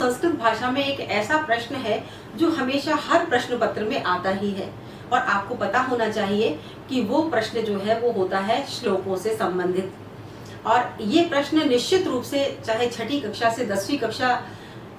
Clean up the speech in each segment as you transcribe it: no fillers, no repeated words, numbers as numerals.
संस्कृत भाषा में एक ऐसा प्रश्न है जो हमेशा हर प्रश्न पत्र में आता ही है और आपको पता होना चाहिए कि वो प्रश्न जो है वो होता है श्लोकों से संबंधित। और ये प्रश्न निश्चित रूप से चाहे छठी कक्षा से 10वीं कक्षा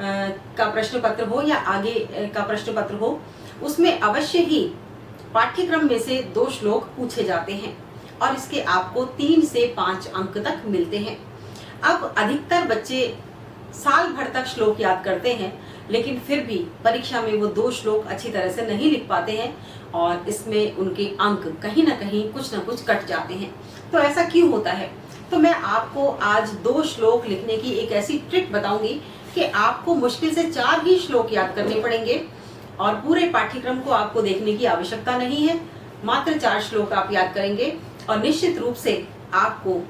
का प्रश्न पत्र हो या आगे का प्रश्न पत्र हो, उसमें अवश्य ही पाठ्यक्रम में से 2 श्लोक पूछे जाते हैं और इसके आपको 3 से 5 अंक तक मिलते हैं। अब अधिकतर बच्चे साल भर तक श्लोक याद करते हैं, लेकिन फिर भी परीक्षा में वो 2 श्लोक अच्छी तरह से नहीं लिख पाते हैं और इसमें उनके अंक कहीं ना कहीं कुछ ना कुछ कट जाते हैं। तो ऐसा क्यों होता है? तो मैं आपको आज 2 श्लोक लिखने की एक ऐसी ट्रिक बताऊंगी कि आपको मुश्किल से 4 ही श्लोक याद करने पड़ेंगे और पूरे पाठ्यक्रम को आपको देखने की आवश्यकता नहीं है। मात्र 4 श्लोक आप याद करेंगे और निश्चित रूप से आपको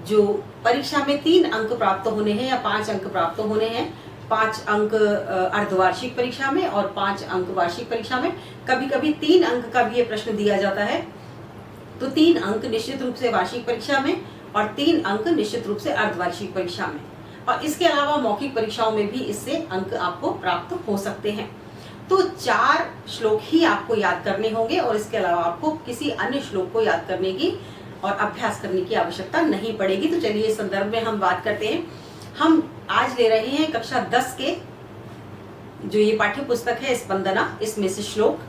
जो परीक्षा में 3 अंक प्राप्त होने हैं या 5 अंक प्राप्त होने हैं, 5 अंक अर्धवार्षिक परीक्षा में और 5 अंक वार्षिक परीक्षा में, कभी कभी 3 अंक का भी ये प्रश्न दिया जाता है। तो 3 अंक निश्चित रूप से वार्षिक परीक्षा में और 3 अंक निश्चित रूप से अर्धवार्षिक परीक्षा में, और इसके अलावा मौखिक परीक्षाओं में भी इससे अंक आपको प्राप्त हो सकते हैं। तो 4 श्लोक ही आपको याद करने होंगे और इसके अलावा आपको किसी अन्य श्लोक को याद करने की और अभ्यास करने की आवश्यकता नहीं पड़ेगी। तो चलिए इस संदर्भ में हम बात करते हैं। हम आज ले रहे हैं कक्षा 10 के जो ये पाठ्य पुस्तक है स्पंदना, इसमें से श्लोक।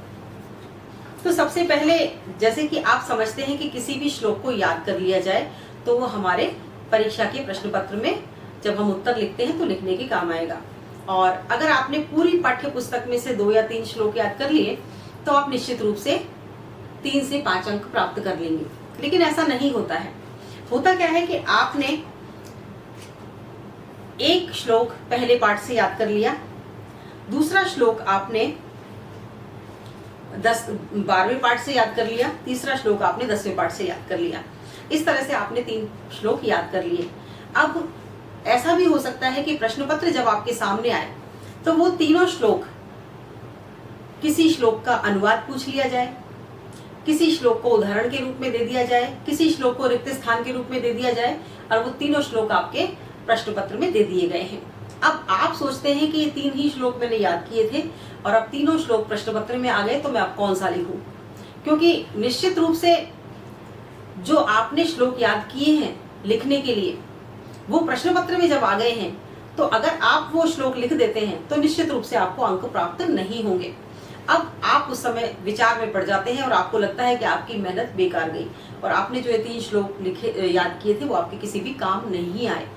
तो सबसे पहले जैसे कि आप समझते हैं कि किसी भी श्लोक को याद कर लिया जाए तो वो हमारे परीक्षा के प्रश्न पत्र में जब हम उत्तर लिखते हैं तो लिखने के काम आएगा। और अगर आपने पूरी पाठ्य पुस्तक में से 2 या 3 श्लोक याद कर लिए तो आप निश्चित रूप से 3 से 5 अंक प्राप्त कर लेंगे। लेकिन ऐसा नहीं होता है। होता क्या है कि आपने एक श्लोक पहले पाठ से याद कर लिया, दूसरा श्लोक आपने 12वें पाठ से याद कर लिया, तीसरा श्लोक आपने 10वें पाठ से याद कर लिया। इस तरह से आपने 3 श्लोक याद कर लिए। अब ऐसा भी हो सकता है कि प्रश्न पत्र जब आपके सामने आए तो वो तीनों श्लोक, किसी श्लोक का अनुवाद पूछ लिया जाए, किसी श्लोक को उदाहरण के रूप में दे दिया जाए, किसी श्लोक को रिक्त स्थान के रूप में दे दिया जाए और वो तीनों श्लोक आपके प्रश्न पत्र में दे दिए गए हैं। अब आप सोचते हैं कि ये 3 ही श्लोक मैंने याद किए थे और अब तीनों श्लोक प्रश्न पत्र में आ गए तो मैं अब कौन सा लिखूं? क्योंकि निश्चित रूप से जो आपने श्लोक याद किए हैं लिखने के लिए वो प्रश्न पत्र में जब आ गए हैं तो अगर आप वो श्लोक लिख देते हैं तो निश्चित रूप से आपको अंक प्राप्त नहीं होंगे। अब आप उस समय विचार में पड़ जाते हैं और आपको लगता है कि आपकी मेहनत बेकार गई और आपने जो ये 3 श्लोक लिखे याद किए थे वो आपके किसी भी काम नहीं आए।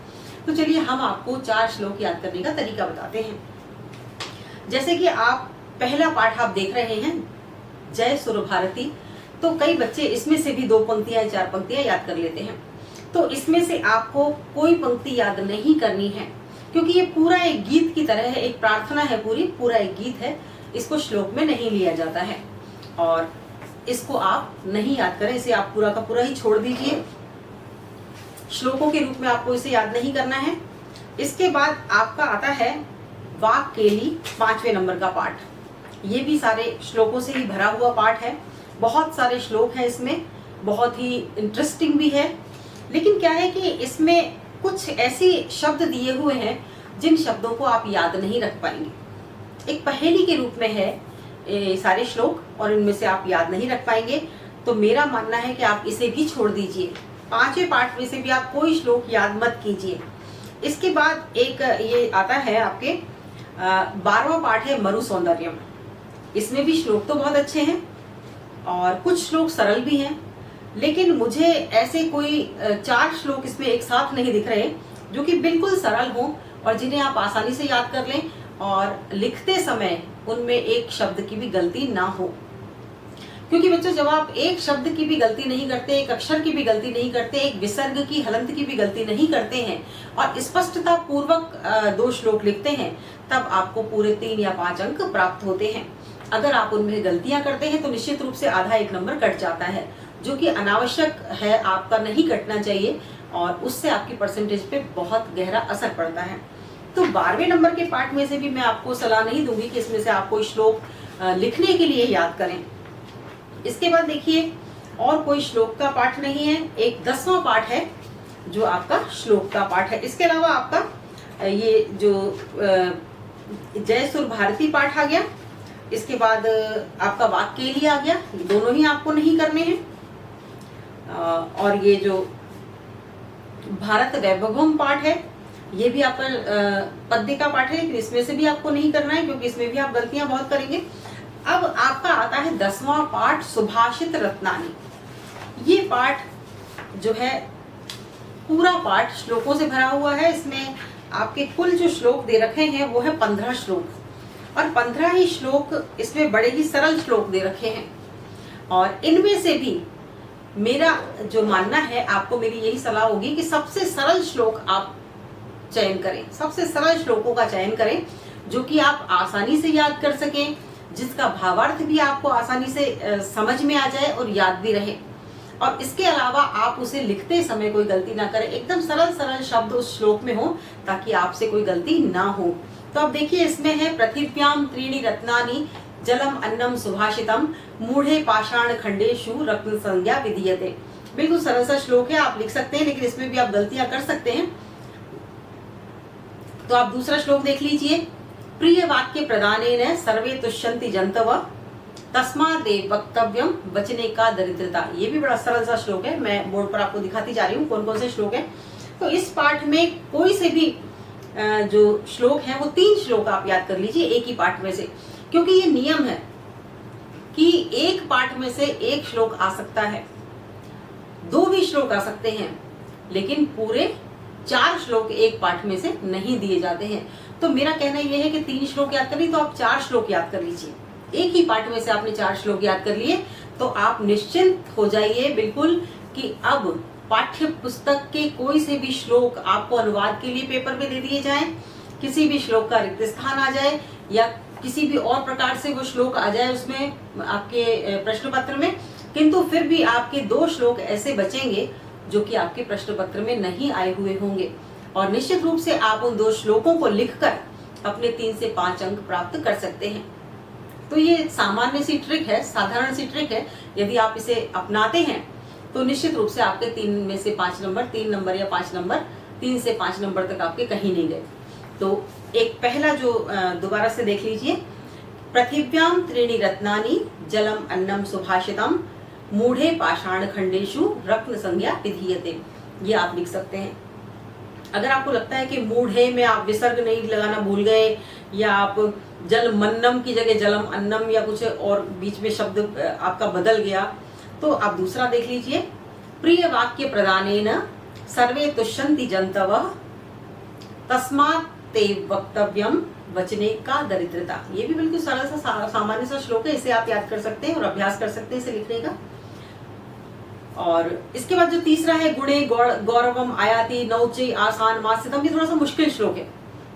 तो चलिए हम आपको 4 श्लोक याद करने का तरीका बताते हैं। जैसे कि आप पहला पाठ आप देख रहे हैं जय सुर भारती, तो कई बच्चे इसमें से भी 2 पंक्तियां 4 पंक्तियां याद कर लेते हैं। तो इसमें से आपको कोई पंक्ति याद नहीं करनी है क्योंकि ये पूरा एक गीत की तरह है, एक प्रार्थना है, पूरा एक गीत है। इसको श्लोक में नहीं लिया जाता है और इसको आप नहीं याद करें, इसे आप पूरा का पूरा ही छोड़ दीजिए। श्लोकों के रूप में आपको इसे याद नहीं करना है। इसके बाद आपका आता है वाक केली 5वें नंबर का पाठ। ये भी सारे श्लोकों से ही भरा हुआ पाठ है। बहुत सारे श्लोक हैं इसमें, बहुत ही इंटरेस्टिंग भी है। लेकिन क्या है कि इसमें कुछ ऐसे शब्द दिए हुए हैं जिन शब्दों को आप याद नहीं रख पाएंगे। एक पहेली के रूप में है सारे श्लोक और इनमें से आप याद नहीं रख पाएंगे। तो मेरा मानना है कि आप इसे भी छोड़ दीजिए। 5वें पाठ में से भी आप कोई श्लोक याद मत कीजिए। इसके बाद एक ये आता है आपके 12वां पाठ है मरु सौंदर्यम। इसमें भी श्लोक तो बहुत अच्छे हैं और कुछ श्लोक सरल भी हैं, लेकिन मुझे ऐसे कोई 4 श्लोक इसमें एक साथ नहीं दिख रहे जो कि बिल्कुल सरल हों और जिन्हें आप आसानी से याद कर लें और लिखते समय उनमें एक शब्द की भी गलती ना हो। क्योंकि बच्चों जब आप एक शब्द की भी गलती नहीं करते, एक अक्षर की भी गलती नहीं करते, एक विसर्ग की हलंत की भी गलती नहीं करते हैं और स्पष्टता पूर्वक 2 श्लोक लिखते हैं, तब आपको पूरे 3 या 5 अंक प्राप्त होते हैं। अगर आप उनमें गलतियां करते हैं तो निश्चित रूप से आधा 1 नंबर कट जाता है, जो कि अनावश्यक है, आपका नहीं कटना चाहिए और उससे आपकी परसेंटेज पे बहुत गहरा असर पड़ता है। तो 12वें नंबर के पाठ में से भी मैं आपको सलाह नहीं दूंगी कि इसमें से आप कोई श्लोक लिखने के लिए याद करें। इसके बाद देखिए और कोई श्लोक का पाठ नहीं है। एक 10वां पाठ है जो आपका श्लोक का पाठ है। इसके अलावा आपका ये जो जय सुर भारती पाठ आ गया। इसके बाद आपका वाक्यली आ गया, दोनों ही आपको नहीं करने हैं। और ये जो भारत वैभवम पाठ है, ये भी आपका पद्य का पाठ है, लेकिन इसमें से भी आपको नहीं करना है क्योंकि इसमें भी आप गलतियां बहुत करेंगे। अब आपका आता है 10वां पाठ सुभाषित रत्नानी। ये पाठ जो है पूरा पाठ श्लोकों से भरा हुआ है। इसमें आपके कुल जो श्लोक दे रखे हैं वो है 15 श्लोक, और 15 ही श्लोक इसमें बड़े ही सरल श्लोक दे रखे हैं। और इनमें से भी मेरा जो मानना है, आपको मेरी यही सलाह होगी कि सबसे सरल श्लोक आप चयन करें, सबसे सरल श्लोकों का चयन करें जो कि आप आसानी से याद कर सकें, जिसका भावार्थ भी आपको आसानी से समझ में आ जाए और याद भी रहे। और इसके अलावा आप उसे लिखते समय कोई गलती ना करें, एकदम सरल सरल शब्द उस श्लोक में हो ताकि आपसे कोई गलती ना हो। तो अब देखिए, इसमें है पृथिव्याम त्रीणि रत्नानि जलम अन्नम सुभाषितम मूढ़े पाषाण खंडेषु रत्न संज्ञा विधीयते। बिल्कुल सरल सा श्लोक है, आप लिख सकते हैं, लेकिन इसमें भी आप गलतियां कर सकते हैं। तो आप दूसरा श्लोक देख लीजिए। प्रिय वाक्य प्रदानेन सर्वे तुष्यन्ति जन्तव तस्मादेव वक्तव्यम वचने का दरिद्रता। ये भी बड़ा सरल सा श्लोक है, मैं बोर्ड पर आपको दिखाती जा रही हूँ कौन कौन से श्लोक है। तो इस पाठ में कोई से भी जो श्लोक है वो 3 श्लोक आप याद कर लीजिए एक ही पाठ में से, क्योंकि ये नियम है कि एक पाठ में से एक श्लोक आ सकता है, 2 भी श्लोक आ सकते हैं, लेकिन पूरे 4 श्लोक एक पाठ में से नहीं दिए जाते हैं। तो मेरा कहना यह है कि 3 श्लोक याद कर ली तो आप 4 श्लोक याद कर लीजिए। एक ही पाठ में से आपने 4 श्लोक याद कर लिए तो आप निश्चिंत हो जाइए बिल्कुल कि अब पाठ्य पुस्तक के कोई से भी श्लोक आपको अनुवाद के लिए पेपर में दे दिए जाएं, किसी भी श्लोक का रिक्त स्थान आ जाए या किसी भी और प्रकार से वो श्लोक आ जाए उसमें आपके प्रश्न पत्र में, किंतु फिर भी आपके 2 श्लोक ऐसे बचेंगे जो कि आपके प्रश्न पत्र में नहीं आए हुए होंगे, और निश्चित रूप से आप उन 2 श्लोकों को लिखकर अपने 3 से 5 अंक प्राप्त कर सकते हैं। तो ये सामान्य सी ट्रिक है, साधारण सी ट्रिक है। यदि आप इसे अपनाते हैं तो निश्चित रूप से आपके 3 में से 5 नंबर, 3 नंबर या 5 नंबर, 3 से 5 नंबर तक आपके कहीं नहीं गए। तो एक पहला जो दोबारा से देख लीजिए, पृथिव्याम त्रीणि रत्नानि जलम अन्नम सुभाषितम मूढ़े पाषाण खंडेषु रत्न संज्ञा विधीयते। ये आप लिख सकते हैं। अगर आपको लगता है कि मूढ़े में आप विसर्ग नहीं लगाना भूल गए, या आप जल मन्नम की जगह जलम अन्नम या कुछ और बीच में शब्द आपका बदल गया, तो आप दूसरा देख लीजिए, प्रिय वाक्य प्रदानेन सर्वे तुष्यन्ति जन्तवः तस्मात् ते वक्तव्यम वचने का दरिद्रता। ये भी बिल्कुल सरल सा सामान्य सा श्लोक है, इसे आप याद कर सकते हैं और अभ्यास कर सकते हैं इसे लिखने का। और इसके बाद जो तीसरा है, गुणे गौरवम आयाति नौचे आसान मास्यतम, ये थोड़ा सा मुश्किल श्लोक है।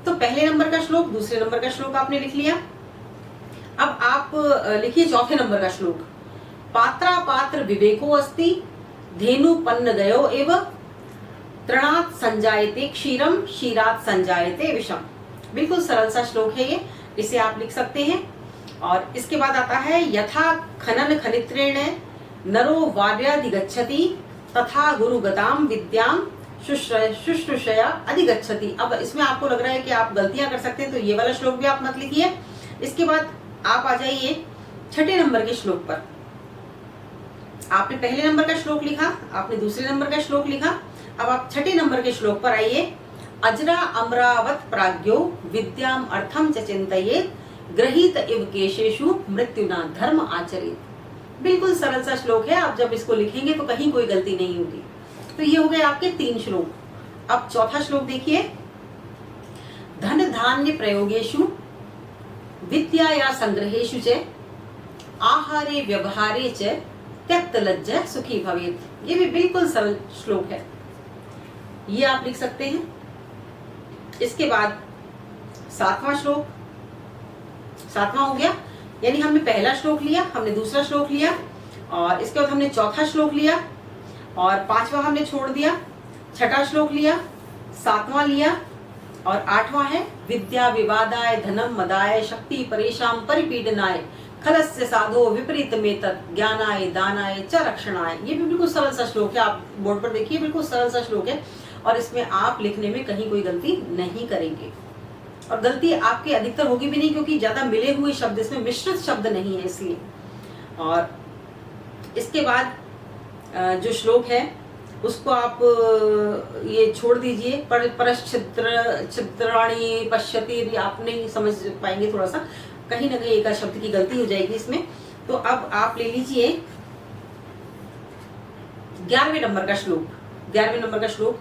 तो पहले नंबर का श्लोक, दूसरे नंबर का श्लोक आपने लिख लिया। अब आप लिखिए चौथे नंबर का श्लोक, पात्रा पात्र विवेको अस्ति धेनु पन्न गयो एव तृणात् संजायते क्षीरम क्षीरात् संजायते विषम। बिल्कुल सरल सा श्लोक है ये, इसे आप लिख सकते हैं। और इसके बाद आता है, यथा खनन खनित्रेण नरो वार्याधिगच्छति तथा गुरुगताम विद्याम शुश्रूषया अधिगच्छति। अब इसमें आपको लग रहा है कि आप गलतियां कर सकते हैं, तो ये वाला श्लोक भी आप मत लिखिए। इसके बाद आप आ जाइए 6ठे नंबर के श्लोक पर। आपने पहले नंबर का श्लोक लिखा, आपने दूसरे नंबर का श्लोक लिखा, अब आप 6ठे नंबर के श्लोक पर आइए। अजरा अमरावत प्राज्ञो विद्याम अर्थम च चिंतयेत ग्रहीत इव केशेषु मृत्युना धर्म आचरित। बिल्कुल सरल सा श्लोक है, आप जब इसको लिखेंगे तो कहीं कोई गलती नहीं होगी। तो ये हो गए आपके 3 श्लोक। अब चौथा श्लोक देखिए, धन धान्य प्रयोगेषु विद्याया संग्रहेषु च आहारे व्यवहारे च त्यक्त लज्जा सुखी भवेत्। ये भी बिल्कुल सरल श्लोक है, ये आप लिख सकते हैं। इसके बाद 7वां श्लोक, 7वां हो गया, यानी हमने पहला श्लोक लिया, हमने दूसरा श्लोक लिया, और इसके बाद हमने चौथा श्लोक लिया, और 5वां हमने छोड़ दिया, 6ठा श्लोक लिया, 7वां लिया, और 8वां है विद्या विवादाय धनम मदाय शक्ति परेशान परिपीडनाय खलस्य साधो विपरीत में तत् ज्ञानाय दानाय च रक्षणाय। ये भी बिल्कुल सरल सा श्लोक है, आप बोर्ड पर देखिए, बिल्कुल सरल सा श्लोक है, और इसमें आप लिखने में कहीं कोई गलती नहीं करेंगे। और गलती आपके अधिकतर होगी भी नहीं, क्योंकि ज्यादा मिले हुए शब्द, इसमें मिश्रित शब्द नहीं है इसलिए। और इसके बाद जो श्लोक है उसको आप ये छोड़ दीजिए, परश्चित्राणी पश्यति, आप नहीं समझ पाएंगे, थोड़ा सा कहीं ना कहीं एक शब्द की गलती हो जाएगी इसमें। तो अब आप ले लीजिए 11वें नंबर का श्लोक। 11वें नंबर का श्लोक,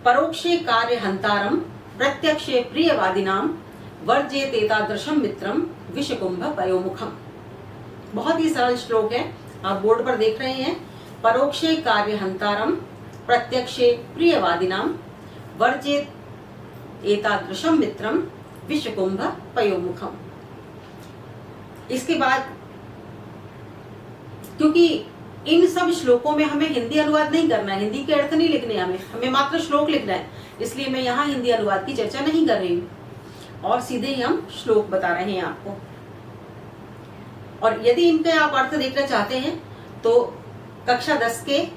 परोक्षे कार्य हंतारम प्रत्यक्षे प्रियवादिनाम वर्जेत एतादृशम मित्रम विषकुंभ पयोमुखम। बहुत ही सरल श्लोक है, आप बोर्ड पर देख रहे हैं। परोक्षे कार्य हंतारम प्रत्यक्षे प्रियवादिनाम वर्जेत एतादृशम मित्रम विषकुंभ पयोमुखम। इसके बाद, क्योंकि इन सब श्लोकों में हमें हिंदी अनुवाद नहीं करना है, हिंदी के अर्थ नहीं लिखने, हमें मात्र श्लोक लिखना है, इसलिए मैं यहाँ हिंदी अनुवाद की चर्चा नहीं कर रही हूँ और सीधे ही हम श्लोक बता रहे हैं आपको। और यदि इनके आप अर्थ देखना चाहते हैं तो कक्षा 10 के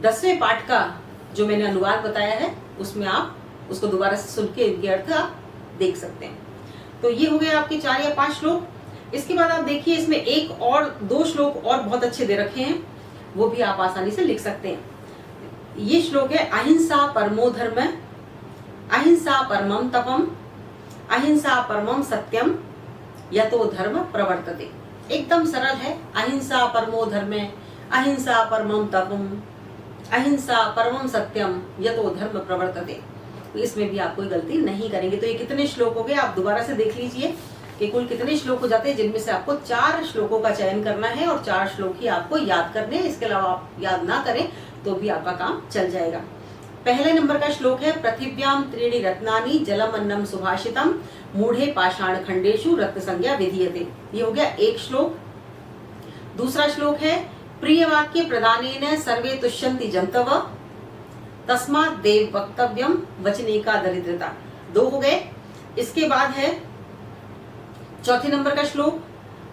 10वें पाठ का जो मैंने अनुवाद बताया है उसमें आप उसको दोबारा से सुन के इनके अर्थ आप देख सकते हैं। तो ये हो गए आपके 4 या 5 श्लोक। इसके बाद आप देखिए इसमें एक और 2 श्लोक और बहुत अच्छे दे रखे हैं, वो भी आप आसानी से लिख सकते हैं। ये श्लोक है, अहिंसा परमो धर्म, अहिंसा परमम तपम, अहिंसा परमम सत्यम, यतो धर्म प्रवर्तते। एकदम सरल है, अहिंसा परमो धर्म, अहिंसा परमम तपम, अहिंसा परमम सत्यम, यतो धर्म प्रवर्तते। तो इसमें भी आप कोई गलती नहीं करेंगे। तो ये कितने श्लोक हो गए, आप दोबारा से देख लीजिए कि कुल कितने श्लोक हो जाते हैं, जिनमें से आपको 4 श्लोकों का चयन करना है और 4 श्लोक ही आपको याद करने हैं। इसके अलावा आप याद ना करें तो भी आपका काम चल जाएगा। पहले नंबर का श्लोक है, पृथिव्याम त्रीणि रत्नानि जलम अन्नम सुभाषितम मूढ़े पाषाण खंडेषु रत्न संज्ञा विधीयते। ये हो गया एक श्लोक। दूसरा श्लोक है, प्रिय वाक्य प्रदानेन सर्वे तुष्यन्ति जन्तव तस्मात् देव वक्तव्यम वचने का दरिद्रता। 2 हो गए। इसके बाद है चौथे नंबर का श्लोक,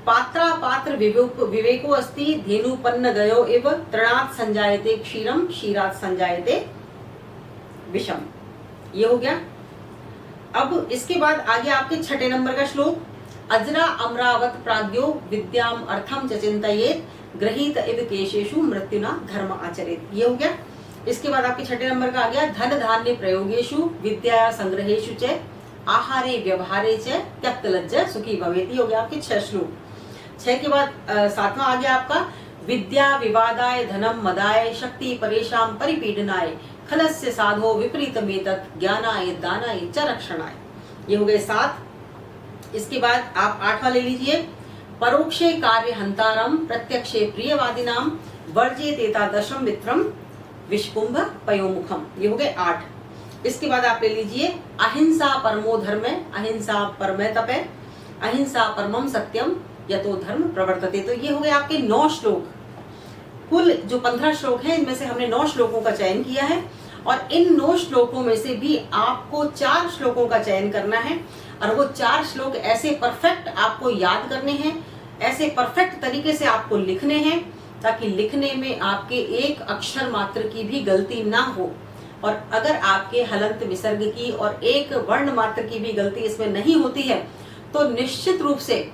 पात्रा पात्र विवेको अस्ति धेनुपन्न गयो एव तृणात् संजायते क्षीरम क्षीरात् संजायते विषम। ये हो गया। अब इसके बाद आगे आपके 6 नंबर का श्लोक, अजरा अमरावत प्राज्ञो विद्याम अर्थम च चिंतयेत गृहीत इव केशेषु मृत्युना धर्म आचरेत। ये हो गया। इसके बाद आपके 6 नंबर का आ गया, धन धान्य प्रयोगेषु विद्या संग्रहेषु च आहारे व्यवहारे च त्यक्त लज्जा सुखी भवेत। ये हो गया आपके 6 श्लोक। 6 के बाद 7वां आ गया आपका, विद्या विवादाय धनम मदाय शक्ति परेशान परिपीडनाय खलस्य साधो विपरीतमेतत् ज्ञानाय दानाय च रक्षणाय। ये हो गए 7। इसके बाद आप 8वां ले लीजिए, परोक्षे कार्य हंतारम प्रत्यक्षे प्रियवादिनाम वर्जेत एतादृशम मित्रम विषकुंभ पयोमुखम। ये हो गए 8। इसके बाद आप ले लीजिए, अहिंसा परमो धर्म, अहिंसा परमे तपे, अहिंसा परमम सत्यम यतो धर्म प्रवर्तते। तो ये हो गए आपके 9 श्लोक। कुल जो 15 श्लोक हैं इनमें से हमने 9 श्लोकों का चयन किया है और इन 9 श्लोकों में से भी आपको 4 श्लोकों का चयन करना है और वो 4 श्लोक ऐसे परफेक्ट आपको याद करने हैं, ऐसे परफेक्ट तरीके से आपको लिखने हैं ताकि लिखने में आपके एक अक्षर मात्र की भी गलती ना हो। और अगर आपके हलंत विसर्ग की और एक वर्ण मात्र की भी गलती इसमें नहीं होती है तो निश्चित रूप से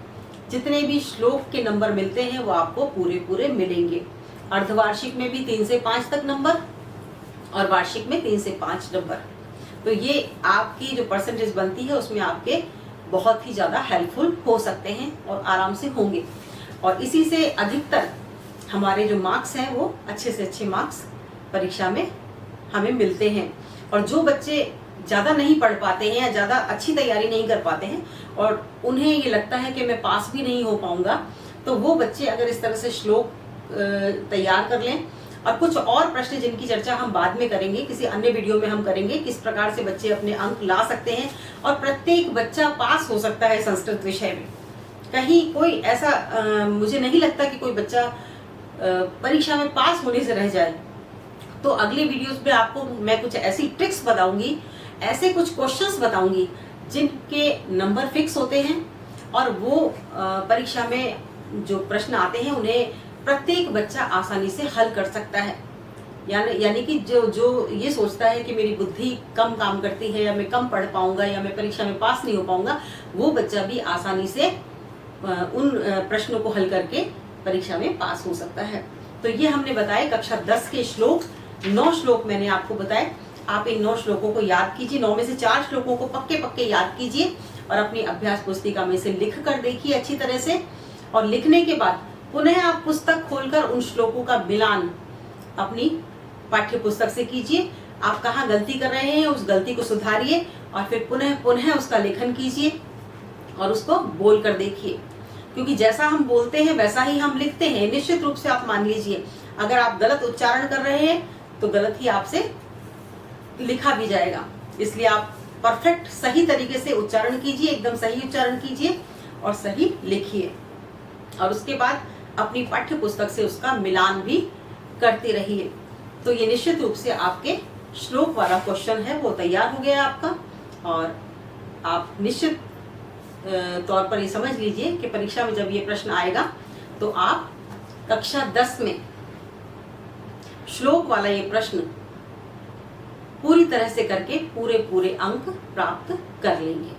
जितने भी श्लोक के नंबर मिलते हैं वो आपको पूरे पूरे मिलेंगे। अर्धवार्षिक में भी 3 से 5 तक नंबर और वार्षिक में 3 से 5 नंबर। तो ये आपकी जो परसेंटेज बनती है उसमें आपके बहुत ही ज्यादा हेल्पफुल हो सकते हैं और आराम से होंगे। और इसी से अधिकतर हमारे जो मार्क्स हैं वो अच्छे से अच्छे मार्क्स परीक्षा में हमें मिलते हैं। और जो बच्चे ज्यादा नहीं पढ़ पाते हैं या ज्यादा अच्छी तैयारी नहीं कर पाते हैं और उन्हें ये लगता है कि मैं पास भी नहीं हो पाऊंगा, तो वो बच्चे अगर इस तरह से श्लोक तैयार कर लें। और कुछ और प्रश्न जिनकी चर्चा हम बाद में करेंगे, किसी अन्य वीडियो में हम करेंगे, किस प्रकार से बच्चे अपने अंक ला सकते हैं और प्रत्येक बच्चा पास हो सकता है संस्कृत विषय में। कहीं कोई ऐसा मुझे नहीं लगता कि कोई बच्चा परीक्षा में पास होने से रह जाए। तो अगले वीडियोस में आपको मैं कुछ ऐसी ट्रिक्स बताऊंगी, ऐसे कुछ क्वेश्चंस बताऊंगी जिनके नंबर फिक्स होते हैं और वो परीक्षा में जो प्रश्न आते हैं उन्हें प्रत्येक बच्चा आसानी से हल कर सकता है। यानी कि जो ये सोचता है कि मेरी बुद्धि कम काम करती है, या मैं कम पढ़ पाऊंगा, या मैं परीक्षा में पास नहीं हो पाऊंगा, वो बच्चा भी आसानी से उन प्रश्नों को हल करके परीक्षा में पास हो सकता है। तो ये हमने बताए कक्षा 10 के श्लोक, 9 श्लोक मैंने आपको बताए। आप इन 9 श्लोकों को याद कीजिए, 9 में से 4 श्लोकों को पक्के पक्के याद कीजिए और अपनी अभ्यास पुस्तिका में से लिख कर देखिए अच्छी तरह से। और लिखने के बाद पुनः आप पुस्तक खोलकर उन श्लोकों का मिलान अपनी पाठ्य पुस्तक से कीजिए। आप कहाँ गलती कर रहे हैं उस गलती को सुधारिए और फिर पुनः उसका लेखन कीजिए और उसको बोल कर देखिए, क्योंकि जैसा हम बोलते हैं वैसा ही हम लिखते हैं। निश्चित रूप से आप मान लीजिए, अगर आप गलत उच्चारण कर रहे हैं तो गलत ही आपसे लिखा भी जाएगा। इसलिए आप परफेक्ट सही तरीके से उच्चारण कीजिए, एकदम सही उच्चारण कीजिए और सही लिखिए। और उसके बाद अपनी पाठ्य पुस्तक से उसका मिलान भी करते रहिए। तो ये निश्चित रूप से आपके श्लोक वाला क्वेश्चन है वो तैयार हो गया आपका। और आप निश्चित तौर पर ये समझ लीजिए कि परीक्षा में जब ये प्रश्न आएगा तो आप कक्षा 10 में श्लोक वाला ये प्रश्न पूरी तरह से करके पूरे अंक प्राप्त कर लेंगे।